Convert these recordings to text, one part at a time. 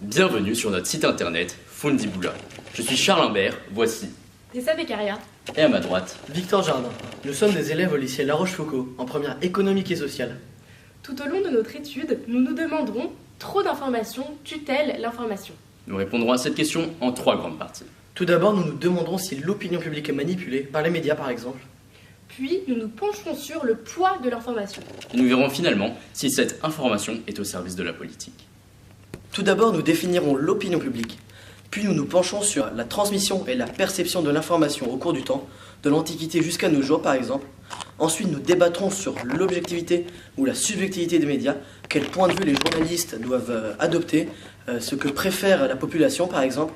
Bienvenue sur notre site internet Fundiboula. Je suis Charles Imbert, voici. Tessa Beccaria. Et à ma droite, Victor Jardin. Nous sommes des élèves au lycée La Rochefoucauld, en première économique et sociale. Tout au long de notre étude, nous nous demanderons trop d'informations tue-t-elle l'information? nous répondrons à cette question en 3 grandes parties. Tout d'abord, nous nous demanderons si l'opinion publique est manipulée, par les médias par exemple. Puis nous nous pencherons sur le poids de l'information. Et nous verrons finalement si cette information est au service de la politique. Tout d'abord, nous définirons l'opinion publique. Puis nous nous penchons sur la transmission et la perception de l'information au cours du temps, de l'Antiquité jusqu'à nos jours par exemple. Ensuite, nous débattrons sur l'objectivité ou la subjectivité des médias, quel point de vue les journalistes doivent adopter, ce que préfère la population par exemple.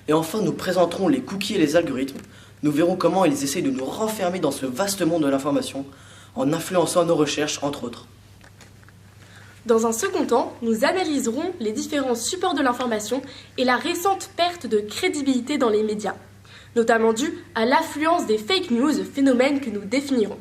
Et enfin, nous présenterons les cookies et les algorithmes. Nous verrons comment ils essayent de nous renfermer dans ce vaste monde de l'information, en influençant nos recherches entre autres. Dans un second temps, nous analyserons les différents supports de l'information et la récente perte de crédibilité dans les médias, notamment due à l'affluence des fake news, phénomène que nous définirons.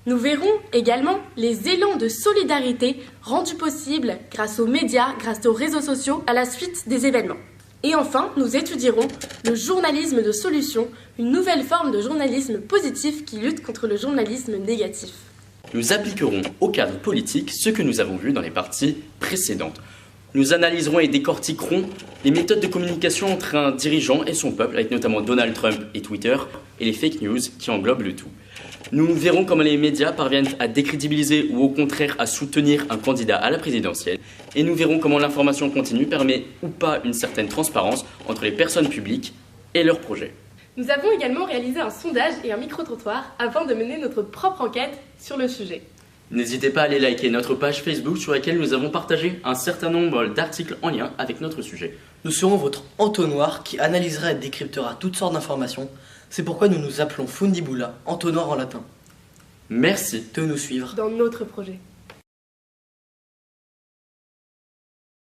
Nous verrons également les élans de solidarité rendus possibles grâce aux médias, grâce aux réseaux sociaux, à la suite des événements. Et enfin, nous étudierons le journalisme de solution, une nouvelle forme de journalisme positif qui lutte contre le journalisme négatif. Nous appliquerons au cadre politique ce que nous avons vu dans les parties précédentes. Nous analyserons et décortiquerons les méthodes de communication entre un dirigeant et son peuple, avec notamment Donald Trump et Twitter, et les fake news qui englobent le tout. Nous verrons comment les médias parviennent à décrédibiliser ou au contraire à soutenir un candidat à la présidentielle. Et nous verrons comment l'information continue permet ou pas une certaine transparence entre les personnes publiques et leurs projets. Nous avons également réalisé un sondage et un micro-trottoir afin de mener notre propre enquête sur le sujet. N'hésitez pas à aller liker notre page Facebook sur laquelle nous avons partagé un certain nombre d'articles en lien avec notre sujet. Nous serons votre entonnoir qui analysera et décryptera toutes sortes d'informations. C'est pourquoi nous nous appelons Fundiboula, entonnoir en latin. Merci de nous suivre Dans notre projet.